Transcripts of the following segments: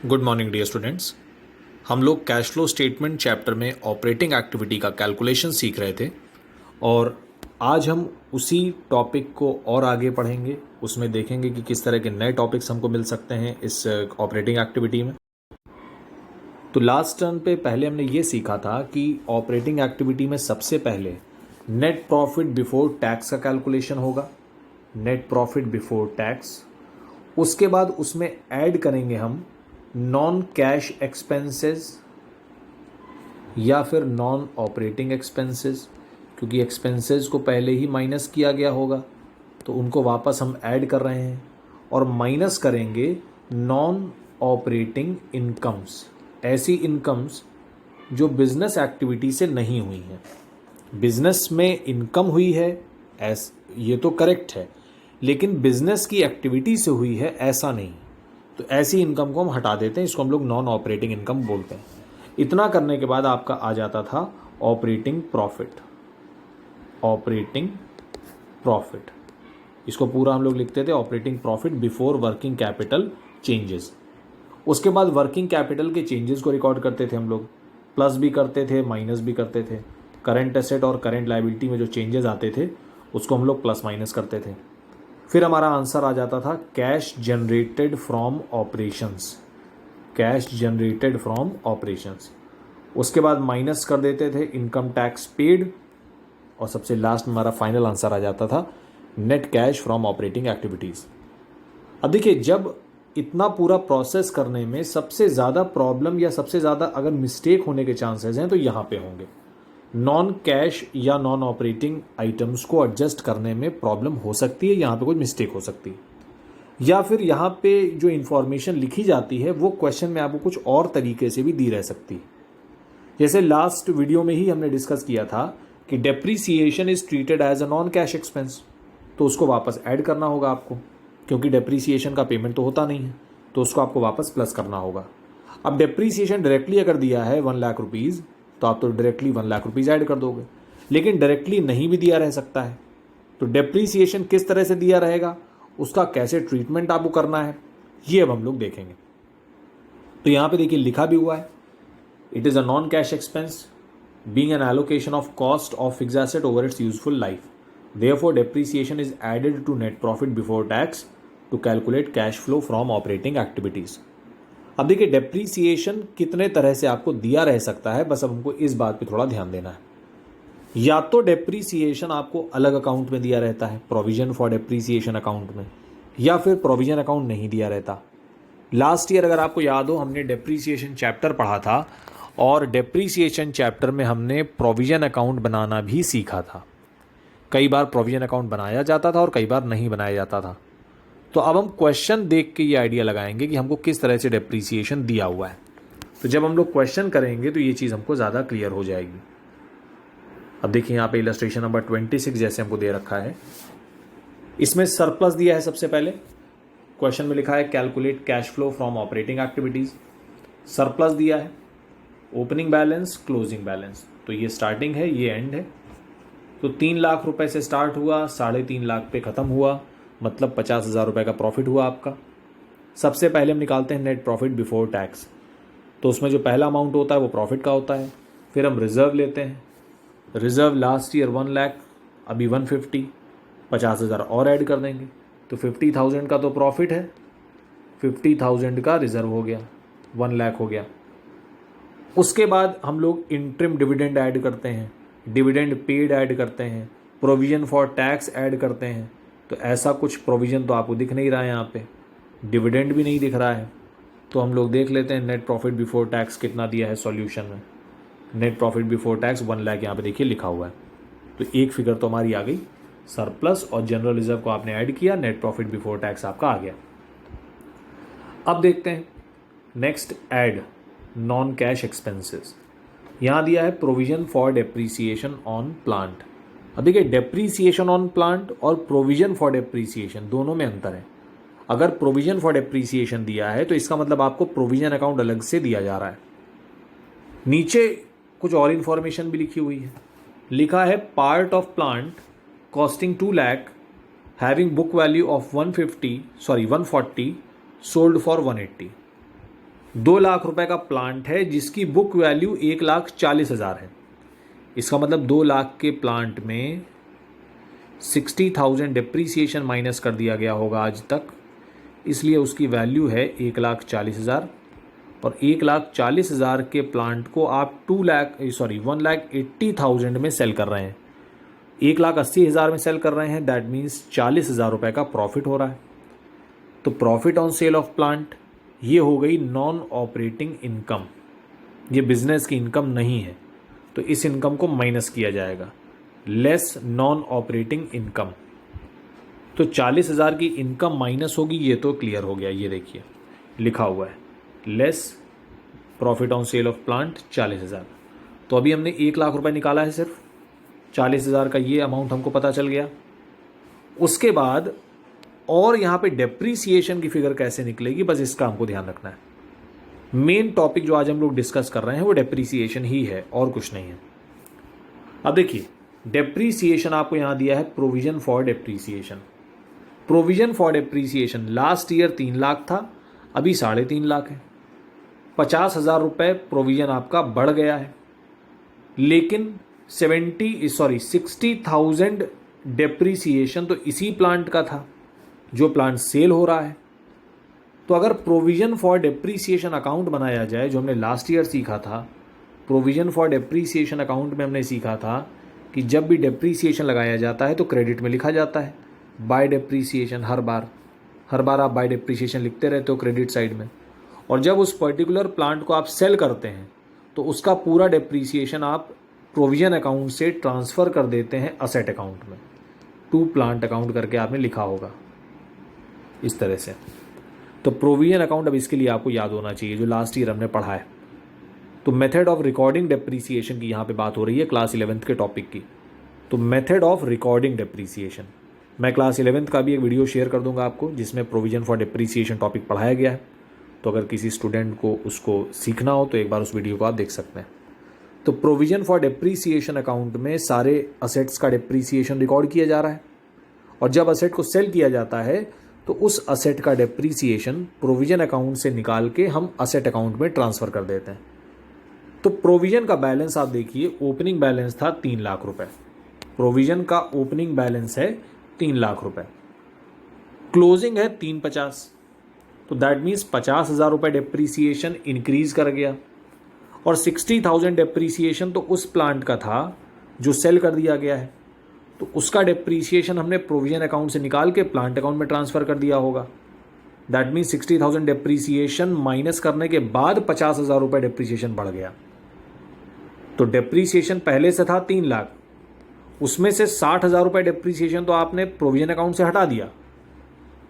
Good morning dear students. हम लोग cash flow statement chapter में ऑपरेटिंग एक्टिविटी का कैलकुलेशन सीख रहे थे और आज हम उसी टॉपिक को और आगे पढ़ेंगे। उसमें देखेंगे कि किस तरह के नए टॉपिक्स हमको मिल सकते हैं इस ऑपरेटिंग एक्टिविटी में। तो लास्ट टर्न पे पहले हमने ये सीखा था कि ऑपरेटिंग एक्टिविटी में सबसे पहले नेट प्रॉफिट बिफोर टैक्स का कैलकुलेशन होगा, नेट प्रॉफिट बिफोर टैक्स। उसके बाद उसमें ऐड करेंगे हम नॉन कैश एक्सपेंसेस या फिर नॉन ऑपरेटिंग एक्सपेंसेस, क्योंकि एक्सपेंसेस को पहले ही माइनस किया गया होगा तो उनको वापस हम ऐड कर रहे हैं। और माइनस करेंगे नॉन ऑपरेटिंग इनकम्स, ऐसी इनकम्स जो बिजनेस एक्टिविटी से नहीं हुई हैं। बिजनेस में इनकम हुई है ये तो करेक्ट है, लेकिन बिजनेस की एक्टिविटी से हुई है ऐसा नहीं। तो ऐसी इनकम को हम हटा देते हैं, इसको हम लोग नॉन ऑपरेटिंग इनकम बोलते हैं। इतना करने के बाद आपका आ जाता था ऑपरेटिंग प्रॉफिट। ऑपरेटिंग प्रॉफिट, इसको पूरा हम लोग लिखते थे operating profit before working capital changes. उसके बाद वर्किंग कैपिटल के चेंजेस को रिकॉर्ड करते थे हम लोग, प्लस भी करते थे माइनस भी करते थे। करंट एसेट और करंट लायबिलिटी में जो चेंजेस आते थे उसको हम लोग प्लस माइनस करते थे। फिर हमारा आंसर आ जाता था cash generated from operations, cash generated from operations. उसके बाद माइनस कर देते थे इनकम टैक्स पेड और सबसे लास्ट में हमारा फाइनल आंसर आ जाता था net cash from operating activities. अब देखिए, जब इतना पूरा प्रोसेस करने में सबसे ज़्यादा प्रॉब्लम या सबसे ज़्यादा अगर मिस्टेक होने के चांसेस हैं तो यहाँ पे होंगे। नॉन कैश या नॉन ऑपरेटिंग आइटम्स को एडजस्ट करने में प्रॉब्लम हो सकती है, यहाँ पे कोई मिस्टेक हो सकती है, या फिर यहाँ पे जो इन्फॉर्मेशन लिखी जाती है वो क्वेश्चन में आपको कुछ और तरीके से भी दी रह सकती है। जैसे लास्ट वीडियो में ही हमने डिस्कस किया था कि depreciation is treated as a non cash expense, तो उसको वापस ऐड करना होगा आपको, क्योंकि डेप्रीसिएशन का पेमेंट तो होता नहीं है, तो उसको आपको वापस प्लस करना होगा। अब डेप्रीसिएशन डायरेक्टली अगर दिया है 1 लाख रुपीज़ तो आप तो डायरेक्टली 1 लाख रुपीज़ ऐड कर दोगे, लेकिन डायरेक्टली नहीं भी दिया रह सकता है। तो डेप्रीसिएशन किस तरह से दिया रहेगा, उसका कैसे ट्रीटमेंट आपको करना है, ये अब हम लोग देखेंगे। तो यहाँ पे देखिए लिखा भी हुआ है, it is a non cash expense being an allocation of cost of fixed asset over its useful life, therefore depreciation is added to net profit before tax to calculate cash flow from operating activities. अब देखिए, depreciation कितने तरह से आपको दिया रह सकता है, बस अब हमको इस बात पे थोड़ा ध्यान देना है। या तो डेप्रीसिएशन आपको अलग अकाउंट में दिया रहता है, प्रोविजन फॉर डेप्रीसिएशन अकाउंट में, या फिर प्रोविजन अकाउंट नहीं दिया रहता। लास्ट ईयर अगर आपको याद हो, हमने डेप्रीसिएशन चैप्टर पढ़ा था और डेप्रीसिएशन चैप्टर में हमने प्रोविजन अकाउंट बनाना भी सीखा था। कई बार प्रोविजन अकाउंट बनाया जाता था और कई बार नहीं बनाया जाता था। तो अब हम क्वेश्चन देख के ये आइडिया लगाएंगे कि हमको किस तरह से डेप्रीसिएशन दिया हुआ है। तो जब हम लोग क्वेश्चन करेंगे तो ये चीज़ हमको ज़्यादा क्लियर हो जाएगी। अब देखिए यहाँ पे इलस्ट्रेशन नंबर 26 जैसे हमको दे रखा है, इसमें सरप्लस दिया है। सबसे पहले क्वेश्चन में लिखा है calculate cash flow from operating activities, surplus दिया है, ओपनिंग बैलेंस क्लोजिंग बैलेंस। तो ये स्टार्टिंग है, ये एंड है। तो 3 लाख रुपए से स्टार्ट हुआ, 3.5 लाख पे ख़त्म हुआ, मतलब 50,000 रुपये का प्रॉफिट हुआ आपका। सबसे पहले हम निकालते हैं नेट प्रॉफिट बिफोर टैक्स, तो उसमें जो पहला अमाउंट होता है वो प्रॉफिट का होता है। फिर हम रिजर्व लेते हैं, रिजर्व लास्ट ईयर 1 लाख, अभी 150, 50,000 और ऐड कर देंगे तो 50,000 का तो प्रॉफिट है, 50,000 का रिजर्व हो गया, 1 लाख हो गया। उसके बाद हम लोग इंटरिम डिविडेंड ऐड करते हैं, डिविडेंड पेड ऐड करते हैं, प्रोविजन फॉर टैक्स ऐड करते हैं। तो ऐसा कुछ प्रोविज़न तो आपको दिख नहीं रहा है, यहाँ पे डिविडेंड भी नहीं दिख रहा है। तो हम लोग देख लेते हैं नेट प्रॉफिट बिफोर टैक्स कितना दिया है सॉल्यूशन में। Net profit before tax 1 lakh यहाँ पे देखिए लिखा हुआ है। तो एक फिगर तो हमारी आ गई, सरप्लस और जनरल रिजर्व को आपने ऐड किया, नेट प्रॉफिट बिफोर टैक्स आपका आ गया। अब देखते हैं next, add non cash expenses. यहाँ दिया है provision for depreciation on plant. अब देखिए, डेप्रीसिएशन ऑन प्लांट और प्रोविजन फॉर डेप्रीसिएशन दोनों में अंतर है। अगर प्रोविजन फॉर डेप्रीसिएशन दिया है तो इसका मतलब आपको प्रोविजन अकाउंट अलग से दिया जा रहा है। नीचे कुछ और इन्फॉर्मेशन भी लिखी हुई है, लिखा है part of plant costing 2 lakh having book value of 140 sold for 180। 2 lakh रुपए का प्लांट है जिसकी बुक वैल्यू 1,40,000 है। इसका मतलब 2 लाख के प्लांट में 60,000 डिप्रीसिएशन माइनस कर दिया गया होगा आज तक, इसलिए उसकी वैल्यू है 1,40,000। और 1,40,000 के प्लांट को आप 1,80,000 में सेल कर रहे हैं, 1,80,000 में सेल कर रहे हैं। दैट मीन्स 40,000 रुपये का प्रॉफिट हो रहा है। तो profit on sale of plant ये हो गई नॉन ऑपरेटिंग इनकम, ये बिजनेस की इनकम नहीं है, तो इस इनकम को माइनस किया जाएगा, लेस नॉन ऑपरेटिंग इनकम। तो 40,000 की इनकम माइनस होगी, ये तो क्लियर हो गया। ये देखिए लिखा हुआ है less profit on sale of plant 40,000। तो अभी हमने 1 लाख रुपए निकाला है, सिर्फ 40,000 का ये अमाउंट हमको पता चल गया। उसके बाद और यहाँ पे डेप्रीसिएशन की फिगर कैसे निकलेगी, बस इसका हमको ध्यान रखना है। मेन टॉपिक जो आज हम लोग डिस्कस कर रहे हैं वो डेप्रीसिएशन ही है और कुछ नहीं है। अब देखिए डेप्रीसिएशन आपको यहाँ दिया है provision for depreciation. Provision for depreciation last year 3 lakh था, अभी 3.5 लाख है। 50,000 रुपये प्रोविजन आपका बढ़ गया है, लेकिन 60,000 डेप्रीसिएशन तो इसी प्लांट का था जो प्लांट सेल हो रहा है। तो अगर प्रोविजन फॉर डेप्रीसिएशन अकाउंट बनाया जाए, जो हमने लास्ट ईयर सीखा था, प्रोविजन फॉर डेप्रीसिएशन अकाउंट में हमने सीखा था कि जब भी डेप्रीसिएशन लगाया जाता है तो क्रेडिट में लिखा जाता है बाय डेप्रीसिएशन। हर बार आप बाय डेप्रीसिएशन लिखते रहते हो क्रेडिट साइड में। और जब उस पर्टिकुलर प्लांट को आप सेल करते हैं तो उसका पूरा डेप्रीसिएशन आप प्रोविजन अकाउंट से ट्रांसफ़र कर देते हैं असेट अकाउंट में। टू प्लांट अकाउंट करके आपने लिखा होगा इस तरह से। तो प्रोविजन अकाउंट अब इसके लिए आपको याद होना चाहिए, जो लास्ट ईयर हमने पढ़ा है। तो मेथड ऑफ रिकॉर्डिंग डेप्रीसिएशन की यहाँ पे बात हो रही है क्लास 11th के टॉपिक की। तो मेथड ऑफ रिकॉर्डिंग डेप्रीसिएशन, मैं क्लास 11th का भी एक वीडियो शेयर कर दूंगा आपको जिसमें प्रोविजन फॉर डेप्रीसिएशन टॉपिक पढ़ाया गया है। तो अगर किसी स्टूडेंट को उसको सीखना हो तो एक बार उस वीडियो को आप देख सकते हैं। तो प्रोविजन फॉर डेप्रीसिएशन अकाउंट में सारे असेट्स का डेप्रीसिएशन रिकॉर्ड किया जा रहा है, और जब असेट को सेल किया जाता है तो उस असेट का डेप्रीसिएशन प्रोविजन अकाउंट से निकाल के हम असेट अकाउंट में ट्रांसफ़र कर देते हैं। तो प्रोविजन का बैलेंस आप देखिए, ओपनिंग बैलेंस था 3 लाख रुपए। प्रोविजन का ओपनिंग बैलेंस है 3 लाख रुपए, क्लोजिंग है 350। तो दैट मीन्स 50,000 रुपये डेप्रीसिएशन इंक्रीज कर गया, और 60,000 डेप्रीसिएशन तो उस प्लांट का था जो सेल कर दिया गया है, तो उसका डेप्रीसिएशन हमने प्रोविजन अकाउंट से निकाल के प्लांट अकाउंट में ट्रांसफ़र कर दिया होगा। दैट मीन्स 60,000 डेप्रीसिएशन माइनस करने के बाद 50,000 रुपये डेप्रीसिएशन बढ़ गया। तो डेप्रीसिएशन पहले से था 3 लाख, उसमें से 60,000 रुपये डेप्रीसिएशन तो आपने प्रोविजन अकाउंट से हटा दिया।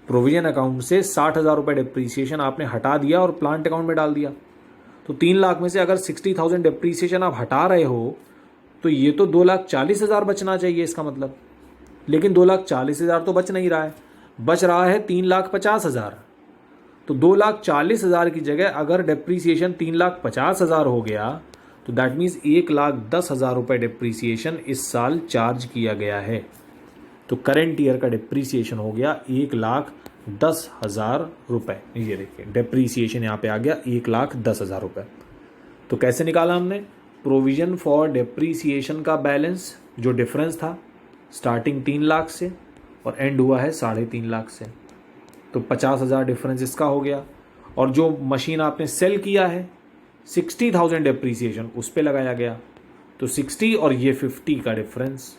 प्रोविजन अकाउंट से 60,000 रुपये डेप्रीसिएशन आपने हटा दिया और प्लांट अकाउंट में डाल दिया। तो 3 लाख में से अगर 60,000 डेप्रीसिएशन आप हटा रहे हो तो ये तो 2,40,000 बचना चाहिए इसका मतलब, लेकिन 2,40,000 तो बच नहीं रहा है, बच रहा है 3,50,000। तो 2,40,000 की जगह अगर डेप्रीसिएशन 3,50,000 हो गया तो दैट मीन्स 1,10,000 रुपये डेप्रीसिएशन इस साल चार्ज किया गया है। तो करेंट ईयर का डेप्रीसिएशन हो गया 1,10,000 रुपये। ये देखिए डेप्रीसिएशन यहाँ पे आ गया 1,10,000 रुपये। तो कैसे निकाला हमने, प्रोविजन फॉर डेप्रीसिएशन का बैलेंस जो डिफरेंस था स्टार्टिंग 3 लाख से और एंड हुआ है 3.5 लाख से, तो 50,000 डिफरेंस इसका हो गया। और जो मशीन आपने सेल किया है 60,000 डेप्रीसिएशन उस पर लगाया गया, तो 60 और ये 50 का डिफरेंस,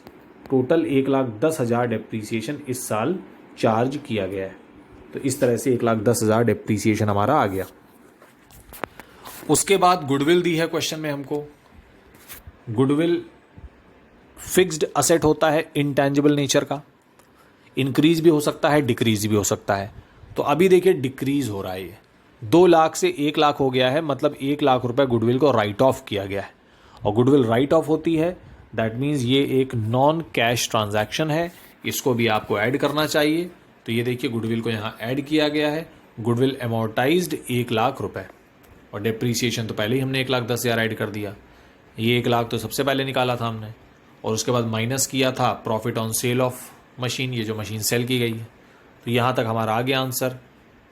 टोटल 1,10,000 डेप्रीसिएशन इस साल चार्ज किया गया है। तो इस तरह से 1,10,000 डेप्रीसिएशन हमारा आ गया। उसके बाद गुडविल दी है क्वेश्चन में हमको। गुडविल फिक्स्ड असेट होता है इंटेंजिबल नेचर का, इंक्रीज भी हो सकता है डिक्रीज भी हो सकता है। तो अभी देखिए डिक्रीज हो रहा है, ये 2 लाख से 1 लाख हो गया है, मतलब 1 लाख रुपए गुडविल को राइट ऑफ किया गया है। और गुडविल राइट ऑफ होती है, दैट मीन्स ये एक नॉन कैश ट्रांजैक्शन है, इसको भी आपको ऐड करना चाहिए। तो ये देखिए गुडविल को यहाँ ऐड किया गया है। गुडविल अमोर्टाइज्ड 1 लाख रुपए, और डेप्रीसिएशन तो पहले ही हमने 1,10,000 ऐड कर दिया। ये 1 लाख तो सबसे पहले निकाला था हमने, और उसके बाद माइनस किया था profit on sale of machine, ये जो मशीन सेल की गई है। तो यहाँ तक हमारा आ गया आंसर,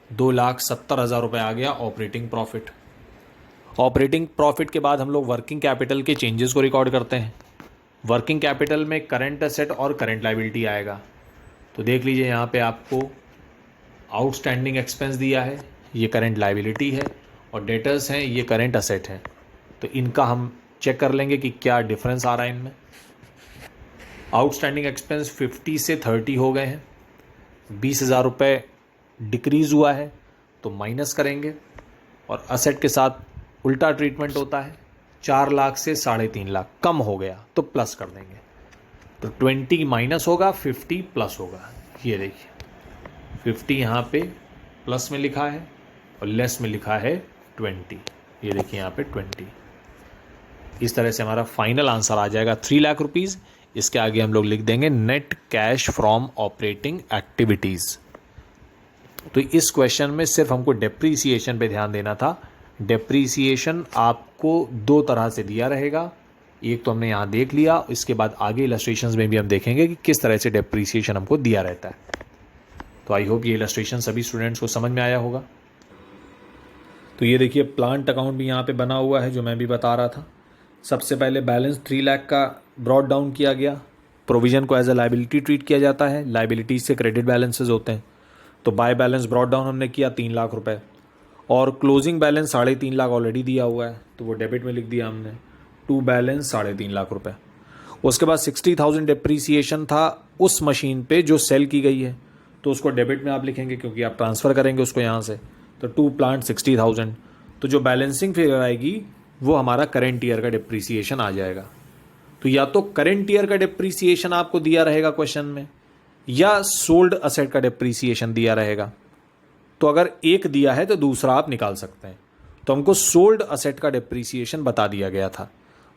2,70,000 रुपये आ गया ऑपरेटिंग प्रॉफिट। ऑपरेटिंग प्रॉफिट के बाद हम लोग वर्किंग कैपिटल के चेंजेस को रिकॉर्ड करते हैं। वर्किंग कैपिटल में करंट एसेट और करंट लायबिलिटी आएगा। तो देख लीजिए यहाँ पे आपको आउटस्टैंडिंग एक्सपेंस दिया है, ये करंट लायबिलिटी है, और डेटर्स हैं, ये करंट एसेट है। तो इनका हम चेक कर लेंगे कि क्या डिफरेंस आ रहा है इनमें। आउटस्टैंडिंग एक्सपेंस 50 से 30 हो गए हैं, 20,000 रुपये डिक्रीज़ हुआ है, तो माइनस करेंगे। और असेट के साथ उल्टा ट्रीटमेंट होता है, 4 लाख से 3.5 लाख कम हो गया तो प्लस कर देंगे। तो 20 माइनस होगा, 50 प्लस होगा। ये देखिए 50 यहाँ पे प्लस में लिखा है और लेस में लिखा है 20। ये देखिए यहाँ पे 20। इस तरह से हमारा फाइनल आंसर आ जाएगा 3 लाख रुपीज़। इसके आगे हम लोग लिख देंगे net cash from operating activities. तो इस क्वेश्चन में सिर्फ हमको डेप्रीसिएशन पे ध्यान देना था। डेप्रीसिएशन आपको 2 तरह से दिया रहेगा, एक तो हमने यहाँ देख लिया, इसके बाद आगे इलस्ट्रेशंस में भी हम देखेंगे कि किस तरह से डेप्रीसिएशन हमको दिया रहता है। तो आई होप ये इलस्ट्रेशन सभी स्टूडेंट्स को समझ में आया होगा। तो ये देखिए प्लांट अकाउंट भी यहाँ पे बना हुआ है जो मैं भी बता रहा था। सबसे पहले बैलेंस 3 लाख का ब्रॉट डाउन किया गया। प्रोविजन को एज अ लाइबिलिटी ट्रीट किया जाता है, लाइबिलिटी से क्रेडिट बैलेंसेज होते हैं। तो बाय बैलेंस ब्रॉट डाउन हमने किया 3 लाख रुपए, और क्लोजिंग बैलेंस 3.5 लाख ऑलरेडी दिया हुआ है, तो वो डेबिट में लिख दिया हमने। टू बैलेंस 3.5 लाख रुपए। उसके बाद 60,000 डिप्रीसिएशन था उस मशीन पे जो सेल की गई है, तो उसको डेबिट में आप लिखेंगे क्योंकि आप ट्रांसफ़र करेंगे उसको यहाँ से। तो टू प्लांट 60,000। तो जो बैलेंसिंग फिगर आएगी वो हमारा करेंट ईयर का डिप्रीसिएशन आ जाएगा। तो या तो करेंट ईयर का डिप्रीसिएशन आपको दिया रहेगा क्वेश्चन में, या सोल्ड असेट का डिप्रीसिएशन दिया रहेगा। तो अगर एक दिया है तो दूसरा आप निकाल सकते हैं। तो हमको सोल्ड असेट का डिप्रीसिएशन बता दिया गया था।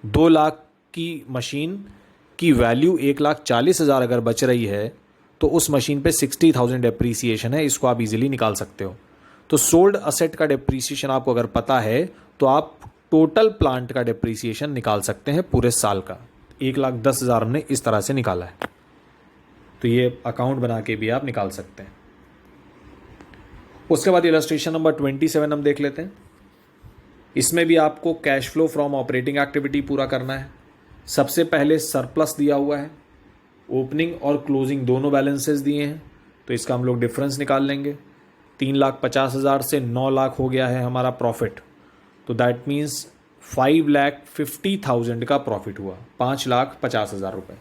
2 लाख की मशीन की वैल्यू 1,40,000 अगर बच रही है तो उस मशीन पे 60,000 डिप्रीसिएशन है, इसको आप इजीली निकाल सकते हो। तो सोल्ड असेट का डिप्रीसिएशन आपको अगर पता है तो आप टोटल प्लांट का डिप्रीसिएशन निकाल सकते हैं पूरे साल का। 1,10,000 हमने इस तरह से निकाला है, तो ये अकाउंट बना के भी आप निकाल सकते हैं। उसके बाद इलस्ट्रेशन नंबर 27 हम देख लेते हैं। इसमें भी आपको cash flow from operating activity पूरा करना है। सबसे पहले सरप्लस दिया हुआ है, ओपनिंग और क्लोजिंग दोनों बैलेंसेस दिए हैं, तो इसका हम लोग डिफरेंस निकाल लेंगे। 3,50,000 से 9 लाख हो गया है हमारा प्रॉफिट, तो दैट मीन्स 5,50,000 का प्रॉफिट हुआ, 5,50,000 रुपये।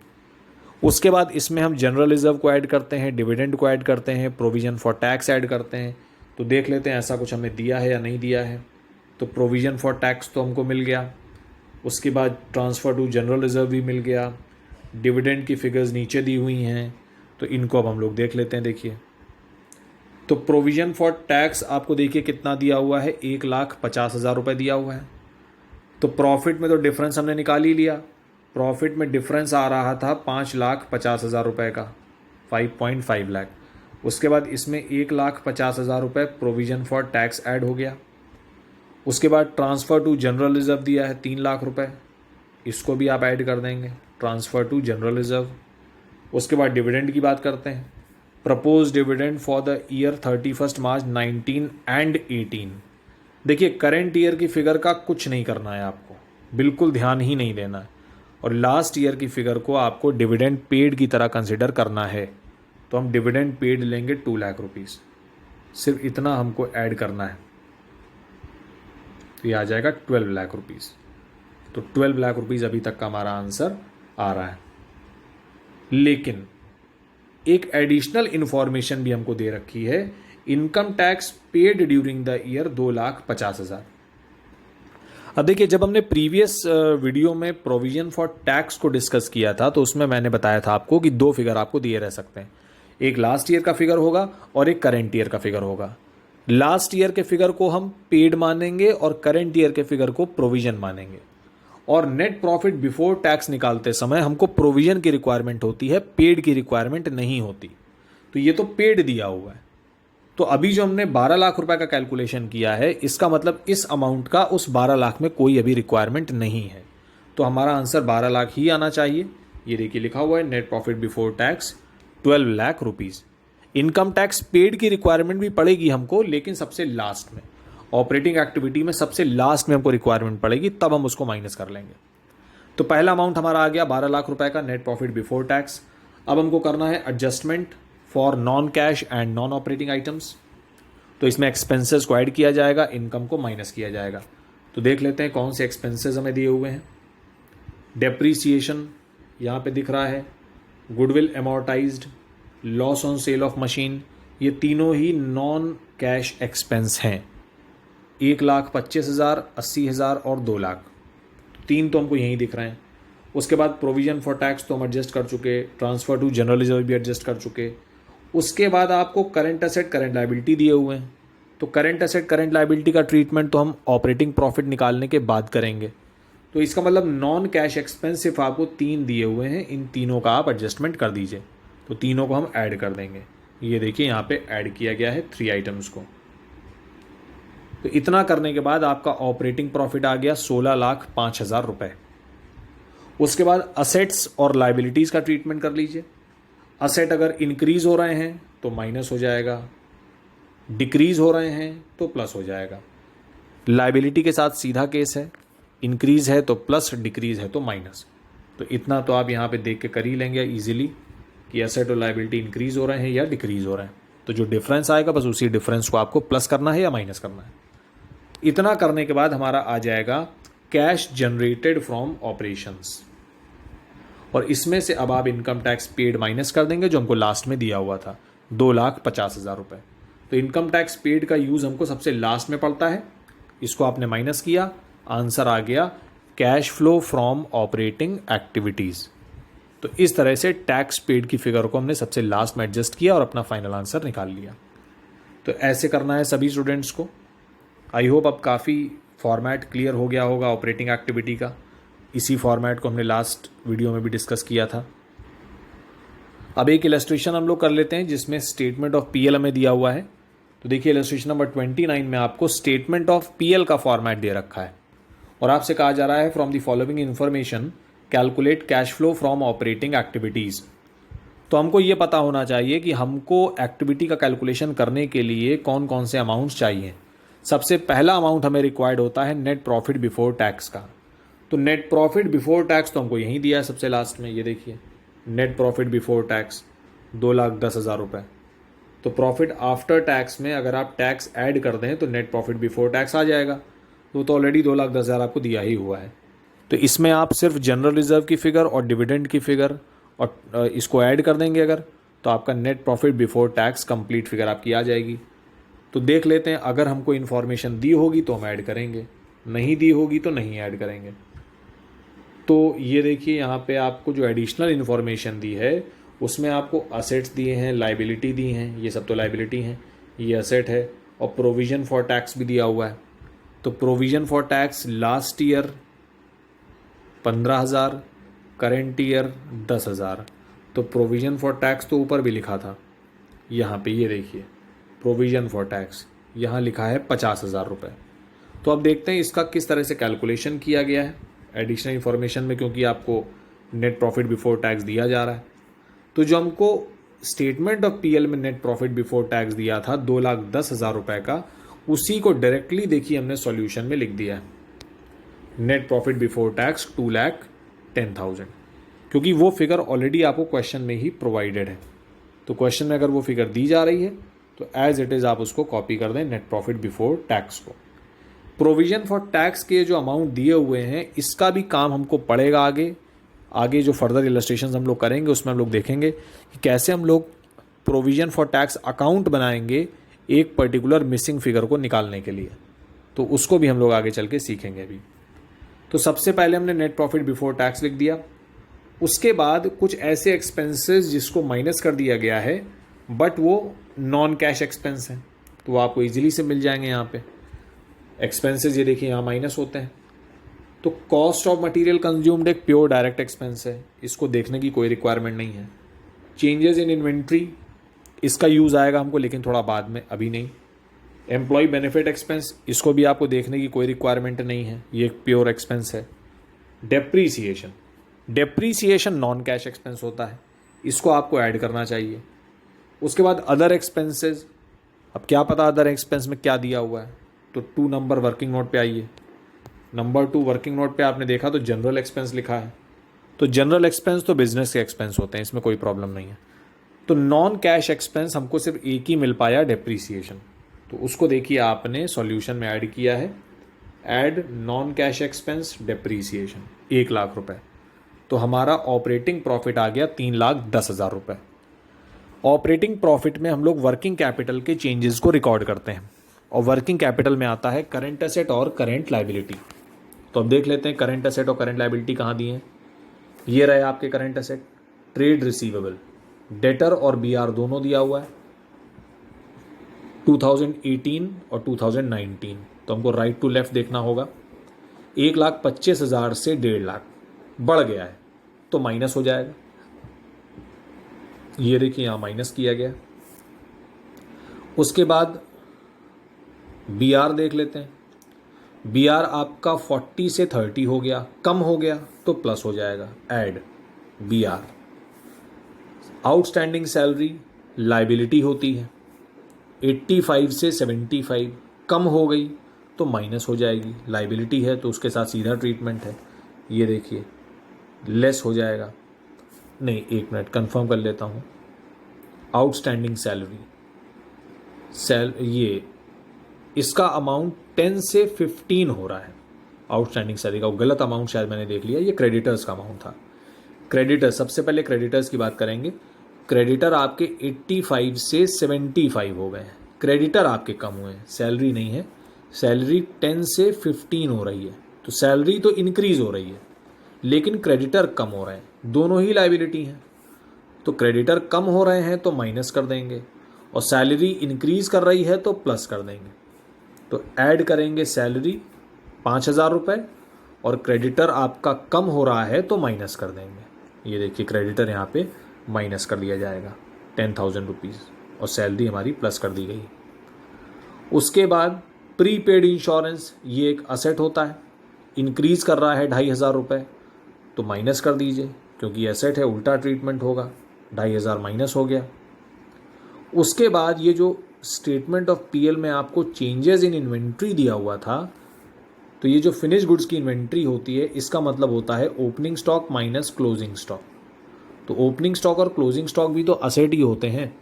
उसके बाद इसमें हम जनरल रिजर्व को ऐड करते हैं, डिविडेंड को ऐड करते हैं, प्रोविजन फॉर टैक्स ऐड करते हैं। तो देख लेते हैं ऐसा कुछ हमें दिया है या नहीं दिया है। तो प्रोविजन फॉर टैक्स तो हमको मिल गया, उसके बाद ट्रांसफ़र टू जनरल रिजर्व भी मिल गया, डिविडेंड की फिगर्स नीचे दी हुई हैं, तो इनको अब हम लोग देख लेते हैं। देखिए तो प्रोविजन फॉर टैक्स आपको देखिए कितना दिया हुआ है, 1,50,000 रुपये दिया हुआ है। तो प्रॉफिट में तो डिफरेंस हमने निकाल ही लिया। प्रॉफिट में डिफरेंस आ रहा था 5,50,000 रुपये का, 5.5 लाख। उसके बाद इसमें 1,50,000 रुपये प्रोविजन फॉर टैक्स ऐड हो गया। उसके बाद ट्रांसफ़र टू जनरल रिजर्व दिया है 3 लाख रुपये, इसको भी आप ऐड कर देंगे, ट्रांसफ़र टू जनरल रिजर्व। उसके बाद डिविडेंड की बात करते हैं। Propose dividend for the year 31 March 19 and 18। देखिए करेंट ईयर की फिगर का कुछ नहीं करना है आपको, बिल्कुल ध्यान ही नहीं देना है, और लास्ट ईयर की फिगर को आपको डिविडेंड पेड की तरह कंसिडर करना है। तो हम डिविडेंड पेड लेंगे 2 लाख रुपीज़, सिर्फ इतना हमको ऐड करना है, तो ये आ जाएगा 12 लाख रुपीज़। तो 12 लाख रुपीज़ अभी तक का हमारा आंसर आ रहा है। लेकिन एक एडिशनल इंफॉर्मेशन भी हमको दे रखी है, income tax paid during the year 2,50,000। अब देखिए जब हमने प्रीवियस वीडियो में प्रोविजन फॉर टैक्स को डिस्कस किया था तो उसमें मैंने बताया था आपको कि 2 फिगर आपको दिए रह सकते हैं, एक लास्ट ईयर का फिगर होगा और एक करेंट ईयर का फिगर होगा। लास्ट ईयर के फिगर को हम पेड मानेंगे और करेंट ईयर के फिगर को प्रोविजन मानेंगे। और नेट प्रॉफिट बिफोर टैक्स निकालते समय हमको प्रोविजन की रिक्वायरमेंट होती है, पेड की रिक्वायरमेंट नहीं होती। तो ये तो पेड दिया हुआ है। तो अभी जो हमने 12 लाख रुपए का कैलकुलेशन किया है, इसका मतलब इस अमाउंट का उस 12 लाख में कोई अभी रिक्वायरमेंट नहीं है, तो हमारा आंसर 12 लाख ही आना चाहिए। ये देखिए लिखा हुआ है net profit before tax 12 lakh rupees. Income tax paid की रिक्वायरमेंट भी पड़ेगी हमको, लेकिन सबसे लास्ट में, ऑपरेटिंग एक्टिविटी में सबसे लास्ट में हमको रिक्वायरमेंट पड़ेगी, तब हम उसको माइनस कर लेंगे। तो पहला अमाउंट हमारा आ गया 12 लाख रुपए का नेट प्रॉफिट बिफोर टैक्स। अब हमको करना है adjustment for non cash and non operating items. तो इसमें एक्सपेंसेस को ऐड किया जाएगा, इनकम को माइनस किया जाएगा। तो देख लेते हैं कौन से एक्सपेंसेस हमें दिए हुए हैं। डेप्रीसिएशन यहाँ पे दिख रहा है, goodwill amortized, loss on sale of machine, ये तीनों ही नॉन कैश एक्सपेंस हैं। 1,25,000, 80,000 और 2 लाख, तीन तो हमको यहीं दिख रहे हैं। उसके बाद प्रोविजन फॉर टैक्स तो हम एडजस्ट कर चुके, ट्रांसफर टू जनरल रिजर्व भी एडजस्ट कर चुके। उसके बाद आपको करंट एसेट करंट लायबिलिटी दिए हुए हैं। तो करंट एसेट करंट लायबिलिटी का ट्रीटमेंट तो हम ऑपरेटिंग प्रॉफिट निकालने के बाद करेंगे। तो इसका मतलब नॉन कैश एक्सपेंस सिर्फ आपको 3 दिए हुए हैं, इन तीनों का आप एडजस्टमेंट कर दीजिए। तो तीनों को हम ऐड कर देंगे। ये देखिए यहाँ पे ऐड किया गया है 3 आइटम्स को। तो इतना करने के बाद आपका ऑपरेटिंग प्रॉफिट आ गया 16,05,000 रुपये। उसके बाद असेट्स और लायबिलिटीज़ का ट्रीटमेंट कर लीजिए। असेट अगर इंक्रीज हो रहे हैं तो माइनस हो जाएगा, डिक्रीज हो रहे हैं तो प्लस हो जाएगा। लायबिलिटी के साथ सीधा केस है, इंक्रीज है तो प्लस, डिक्रीज है तो माइनस। तो इतना तो आप यहाँ पे देख के कर ही लेंगे इजीली कि एसेट और लायबिलिटी इंक्रीज हो रहे हैं या डिक्रीज हो रहे हैं। तो जो डिफरेंस आएगा बस उसी डिफरेंस को आपको प्लस करना है या माइनस करना है। इतना करने के बाद हमारा आ जाएगा कैश जनरेटेड फ्रॉम ऑपरेशंस, और इसमें से अब आप इनकम टैक्स पेड माइनस कर देंगे जो हमको लास्ट में दिया हुआ था 2,50,000 रुपये। तो इनकम टैक्स पेड का यूज़ हमको सबसे लास्ट में पड़ता है, इसको आपने माइनस किया, आंसर आ गया cash flow from operating activities. तो इस तरह से टैक्स पेड की फिगर को हमने सबसे लास्ट में एडजस्ट किया और अपना फाइनल आंसर निकाल लिया। तो ऐसे करना है सभी स्टूडेंट्स को। आई होप अब काफ़ी फॉर्मेट क्लियर हो गया होगा ऑपरेटिंग एक्टिविटी का। इसी फॉर्मेट को हमने लास्ट वीडियो में भी डिस्कस किया था। अब एक इलस्ट्रेशन हम लोग कर लेते हैं जिसमें स्टेटमेंट ऑफ पीएल हमें दिया हुआ है। तो देखिए इलस्ट्रेशन नंबर 29 में आपको स्टेटमेंट ऑफ पीएल का फॉर्मेट दे रखा है और आपसे कहा जा रहा है from the following information calculate cash flow from operating activities. तो हमको ये पता होना चाहिए कि हमको एक्टिविटी का कैलकुलेशन करने के लिए कौन कौन से अमाउंट्स चाहिए। सबसे पहला अमाउंट हमें रिक्वायर्ड होता है नेट प्रॉफिट बिफोर टैक्स का। तो नेट प्रॉफिट बिफोर टैक्स तो हमको यहीं दिया है सबसे लास्ट में, ये देखिए नेट प्रॉफिट बिफोर टैक्स 2,10,000 रुपये। तो प्रॉफिट आफ्टर टैक्स में अगर आप टैक्स ऐड कर दें तो नेट प्रॉफिट बिफोर टैक्स आ जाएगा। तो ऑलरेडी 2,10,000 आपको दिया ही हुआ है। तो इसमें आप सिर्फ जनरल रिजर्व की फिगर और डिविडेंड की फिगर और इसको ऐड कर देंगे अगर, तो आपका net profit before tax complete figure आपकी आ जाएगी। तो देख लेते हैं, अगर हमको इन्फॉर्मेशन दी होगी तो हम ऐड करेंगे, नहीं दी होगी तो नहीं ऐड करेंगे। तो ये देखिए यहाँ पे आपको जो एडिशनल इन्फॉर्मेशन दी है उसमें आपको असेट्स दिए हैं, लाइबिलिटी दी हैं, ये सब तो लाइबिलिटी हैं, ये असेट है, और प्रोविज़न फॉर टैक्स भी दिया हुआ है। तो provision for tax last year 15,000, current year 10,000। तो प्रोविज़न फॉर टैक्स तो ऊपर भी लिखा था, यहाँ पे ये देखिए प्रोविज़न फॉर टैक्स यहाँ लिखा है 50,000 रुपये। तो अब देखते हैं इसका किस तरह से कैलकुलेशन किया गया है एडिशनल इन्फॉर्मेशन में, क्योंकि आपको नेट प्रॉफिट बिफोर टैक्स दिया जा रहा है। तो जो हमको स्टेटमेंट ऑफ पीएल में नेट प्रॉफिट बिफोर टैक्स दिया था 2,10,000 रुपये का, उसी को डायरेक्टली देखिए हमने सॉल्यूशन में लिख दिया है नेट प्रॉफिट बिफोर टैक्स 2,10,000, क्योंकि वो फिगर ऑलरेडी आपको क्वेश्चन में ही प्रोवाइडेड है। तो क्वेश्चन में अगर वो फिगर दी जा रही है तो एज इट इज़ आप उसको कॉपी कर दें नेट प्रॉफिट बिफोर टैक्स को। प्रोविज़न फॉर टैक्स के जो अमाउंट दिए हुए हैं इसका भी काम हमको पड़ेगा आगे जो फर्दर इलस्ट्रेशंस हम लोग करेंगे उसमें हम लोग देखेंगे कि कैसे हम लोग प्रोविज़न फॉर टैक्स अकाउंट बनाएंगे एक पर्टिकुलर मिसिंग फिगर को निकालने के लिए। तो उसको भी हम लोग आगे चल के सीखेंगे अभी। तो सबसे पहले हमने नेट प्रॉफिट बिफोर टैक्स लिख दिया। उसके बाद कुछ ऐसे एक्सपेंसेस जिसको माइनस कर दिया गया है बट वो नॉन कैश एक्सपेंस हैं, तो वो आपको ईजिली से मिल जाएंगे। यहाँ पे एक्सपेंसेस ये देखिए यहाँ माइनस होते हैं। तो कॉस्ट ऑफ मटेरियल कंज्यूम्ड एक प्योर डायरेक्ट एक्सपेंस है, इसको देखने की कोई रिक्वायरमेंट नहीं है। चेंजेस इन इन्वेंट्री इसका यूज़ आएगा हमको, लेकिन थोड़ा बाद में, अभी नहीं। एम्प्लॉय बेनिफिट एक्सपेंस इसको भी आपको देखने की कोई रिक्वायरमेंट नहीं है, ये एक प्योर एक्सपेंस है। डेप्रीसिएशन नॉन कैश एक्सपेंस होता है, इसको आपको ऐड करना चाहिए। उसके बाद अदर एक्सपेंसेस, अब क्या पता अदर एक्सपेंस में क्या दिया हुआ है, तो 2 नंबर वर्किंग नोट पे आइए। नंबर 2 वर्किंग नोट पे आपने देखा तो जनरल एक्सपेंस लिखा है। तो जनरल एक्सपेंस तो बिजनेस के एक्सपेंस होते हैं, इसमें कोई प्रॉब्लम नहीं है। तो नॉन कैश एक्सपेंस हमको सिर्फ एक ही मिल पाया, डेप्रीसिएशन। तो उसको देखिए आपने सॉल्यूशन में ऐड किया है, add non cash expense depreciation 1,00,000 रुपए। तो हमारा ऑपरेटिंग प्रॉफिट आ गया 3,10,000 रुपए। ऑपरेटिंग प्रॉफिट में हम लोग वर्किंग कैपिटल के चेंजेस को रिकॉर्ड करते हैं, और वर्किंग कैपिटल में आता है करंट एसेट और करंट लायबिलिटी। तो अब देख लेते हैं करंट एसेट और करंट लायबिलिटी कहाँ दिए हैं। ये रहे आपके current asset, trade receivable, debtor और बीआर दोनों दिया हुआ है 2018 और 2019। तो हमको राइट टू लेफ्ट देखना होगा। 1,25,000 से 1,50,000 बढ़ गया है तो माइनस हो जाएगा। ये देखिए यहाँ माइनस किया गया। उसके बाद बी आर देख लेते हैं। बी आर आपका 40 से 30 हो गया, कम हो गया तो प्लस हो जाएगा, add B R. Outstanding salary liability होती है, 85 से 75 कम हो गई तो माइनस हो जाएगी, लाइबिलिटी है तो उसके साथ सीधा ट्रीटमेंट है। ये देखिए लेस हो जाएगा, नहीं एक मिनट कंफर्म कर लेता हूँ। आउटस्टैंडिंग सैलरी ये इसका अमाउंट 10 से 15 हो रहा है। आउटस्टैंडिंग सैलरी का वो गलत अमाउंट शायद मैंने देख लिया, ये क्रेडिटर्स का अमाउंट था। क्रेडिटर, सबसे पहले क्रेडिटर्स की बात करेंगे। क्रेडिटर आपके 85 से 75 हो गए हैं, क्रेडिटर आपके कम हुए हैं, सैलरी नहीं है। सैलरी 10 से 15 हो रही है, तो सैलरी तो इंक्रीज हो रही है लेकिन क्रेडिटर कम हो रहे हैं, दोनों ही लायबिलिटी हैं। तो क्रेडिटर कम हो रहे हैं तो माइनस कर देंगे, और सैलरी इंक्रीज कर रही है तो प्लस कर देंगे। तो ऐड करेंगे सैलरी 5,000 रुपये, और क्रेडिटर आपका कम हो रहा है तो माइनस कर देंगे। ये देखिए क्रेडिटर यहाँ पे माइनस कर दिया जाएगा 10,000 रुपीज़, और सैलरी हमारी प्लस कर दी गई। उसके बाद प्रीपेड इंश्योरेंस, ये एक असेट होता है, इंक्रीज कर रहा है 2,500 रुपये तो माइनस कर दीजिए, क्योंकि एसेट है उल्टा ट्रीटमेंट होगा, 2,500 माइनस हो गया। उसके बाद ये जो स्टेटमेंट ऑफ पीएल में आपको चेंजेस इन इन्वेंट्री दिया हुआ था, तो ये जो फिनिश गुड्स की इन्वेंट्री होती है इसका मतलब होता है opening stock minus closing stock. तो ओपनिंग स्टॉक और क्लोजिंग स्टॉक भी तो असेट ही होते हैं।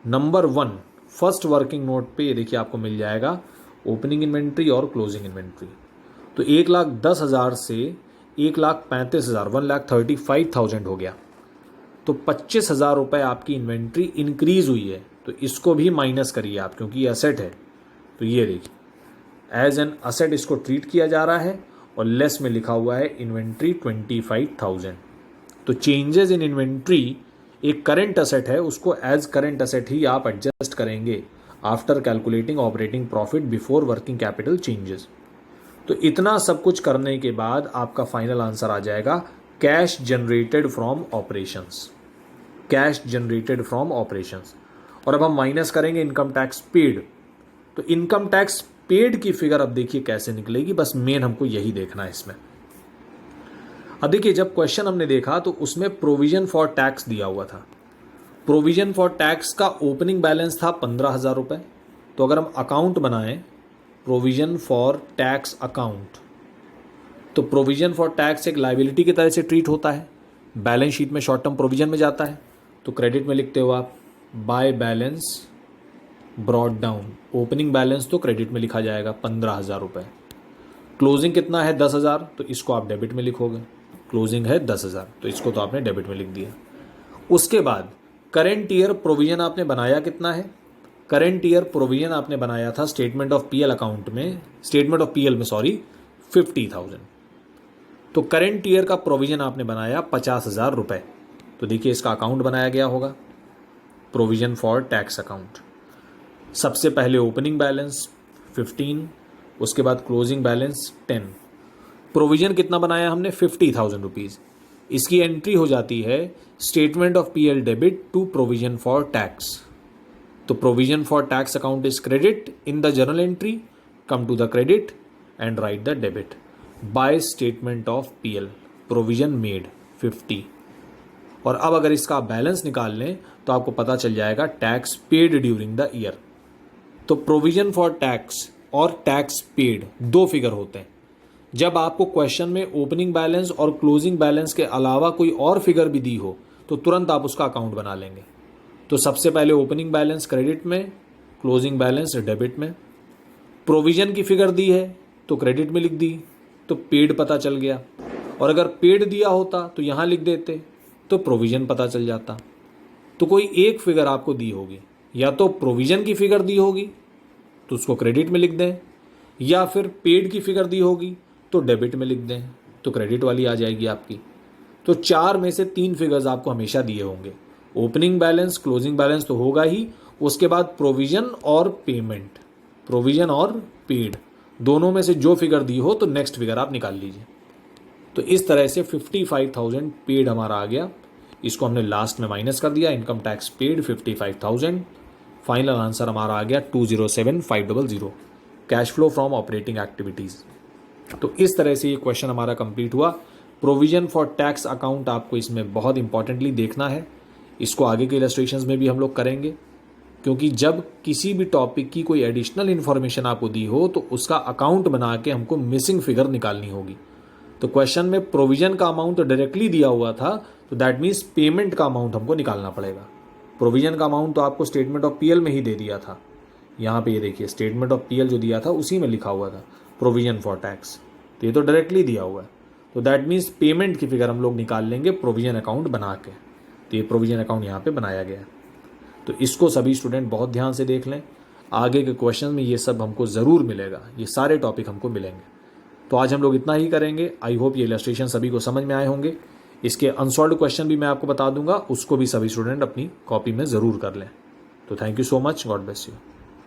नंबर 1 फर्स्ट वर्किंग नोट पे ये देखिए आपको मिल जाएगा ओपनिंग इन्वेंट्री और क्लोजिंग इन्वेंट्री। तो 1,10,000 से 1,35,000 1,35,000 हो गया, तो 25,000 रुपये आपकी इन्वेंट्री इंक्रीज हुई है, तो इसको भी माइनस करिए आप, क्योंकि ये असेट है। तो ये देखिए एज एन असेट इसको ट्रीट किया जा रहा है, और लेस में लिखा हुआ है इन्वेंट्री 25,000। तो चेंजेस इन इन्वेंट्री एक करेंट असेट है, उसको एज करेंट असेट ही आप एडजस्ट करेंगे after calculating operating profit before working capital changes. तो इतना सब कुछ करने के बाद आपका फाइनल आंसर आ जाएगा cash generated from operations, cash generated from operations. और अब हम माइनस करेंगे इनकम टैक्स पेड। तो इनकम टैक्स पेड की फिगर अब देखिए कैसे निकलेगी, बस मेन हमको यही देखना है इसमें। अब देखिए जब क्वेश्चन हमने देखा तो उसमें प्रोविजन फॉर टैक्स दिया हुआ था। प्रोविजन फॉर टैक्स का ओपनिंग बैलेंस था 15,000 रुपये। तो अगर हम अकाउंट बनाएं प्रोविजन फॉर टैक्स अकाउंट, तो प्रोविजन फॉर टैक्स एक लायबिलिटी की तरह से ट्रीट होता है, बैलेंस शीट में शॉर्ट टर्म प्रोविजन में जाता है। तो क्रेडिट में लिखते हो आप by balance brought down, opening balance तो क्रेडिट में लिखा जाएगा 15,000 रुपये। क्लोजिंग कितना है 10,000, तो इसको आप डेबिट में लिखोगे, क्लोजिंग है 10,000 तो इसको तो आपने डेबिट में लिख दिया। उसके बाद करेंट ईयर प्रोविजन आपने बनाया कितना है, करेंट ईयर प्रोविजन आपने बनाया था स्टेटमेंट ऑफ पीएल अकाउंट में, स्टेटमेंट ऑफ पीएल में 50,000। तो करेंट ईयर का प्रोविजन आपने बनाया 50,000 रुपये। तो देखिए इसका अकाउंट बनाया गया होगा प्रोविजन फॉर टैक्स अकाउंट। सबसे पहले ओपनिंग बैलेंस 15, उसके बाद क्लोजिंग बैलेंस 10। प्रोविजन कितना बनाया हमने 50,000 रुपीज़। इसकी एंट्री हो जाती है statement of PL debit to provision for tax. तो provision for tax account is credit in the journal entry, come to the credit and write the debit by statement of PL, provision made 50। और अब अगर इसका balance निकाल लें तो आपको पता चल जाएगा tax paid during the year. तो प्रोविजन फॉर टैक्स और टैक्स पेड 2 फिगर होते हैं। जब आपको क्वेश्चन में ओपनिंग बैलेंस और क्लोजिंग बैलेंस के अलावा कोई और फिगर भी दी हो तो तुरंत आप उसका अकाउंट बना लेंगे। तो सबसे पहले ओपनिंग बैलेंस क्रेडिट में, क्लोजिंग बैलेंस डेबिट में। प्रोविजन की फिगर दी है तो क्रेडिट में लिख दी तो पेड पता चल गया, और अगर पेड दिया होता तो यहाँ लिख देते तो प्रोविजन पता चल जाता। तो कोई एक फिगर आपको दी होगी, या तो प्रोविजन की फिगर दी होगी तो उसको क्रेडिट में लिख दें, या फिर पेड की फिगर दी होगी तो डेबिट में लिख दें तो क्रेडिट वाली आ जाएगी आपकी। तो 4 में से 3 फिगर्स आपको हमेशा दिए होंगे। ओपनिंग बैलेंस, क्लोजिंग बैलेंस तो होगा ही, उसके बाद प्रोविजन और पेमेंट, प्रोविजन और पेड, दोनों में से जो फिगर दी हो तो नेक्स्ट फिगर आप निकाल लीजिए। तो इस तरह से 55,000 पेड हमारा आ गया। इसको हमने लास्ट में माइनस कर दिया, income tax paid 55,000। Final answer हमारा आ गया 207,500, cash flow from operating activities. तो इस तरह से ये क्वेश्चन हमारा कंप्लीट हुआ। प्रोविजन फॉर टैक्स अकाउंट आपको इसमें बहुत इंपॉर्टेंटली देखना है। इसको आगे के इलस्ट्रेशंस में भी हम लोग करेंगे, क्योंकि जब किसी भी टॉपिक की कोई एडिशनल इन्फॉर्मेशन आपको दी हो तो उसका अकाउंट बना के हमको मिसिंग फिगर निकालनी होगी। तो क्वेश्चन में प्रोविजन का अमाउंट तो डायरेक्टली दिया हुआ था, तो दैट मीन्स पेमेंट का अमाउंट हमको निकालना पड़ेगा। प्रोविजन का अमाउंट तो आपको स्टेटमेंट ऑफ पीएल में ही दे दिया था। यहाँ पे ये देखिए स्टेटमेंट ऑफ पीएल जो दिया था उसी में लिखा हुआ था प्रोविजन फॉर टैक्स, तो ये तो डायरेक्टली दिया हुआ है। तो दैट मीन्स पेमेंट की फिगर हम लोग निकाल लेंगे प्रोविजन अकाउंट बना के। तो ये प्रोविजन अकाउंट यहाँ पे बनाया गया है। तो इसको सभी स्टूडेंट बहुत ध्यान से देख लें, आगे के क्वेश्चन में ये सब हमको ज़रूर मिलेगा, ये सारे टॉपिक हमको मिलेंगे। तो आज हम लोग इतना ही करेंगे। आई होप ये इलस्ट्रेशन सभी को समझ में आए होंगे। इसके अनसॉल्व्ड क्वेश्चन भी मैं आपको बता दूंगा, उसको भी सभी स्टूडेंट अपनी कॉपी में ज़रूर कर लें। तो thank you so much, God bless you.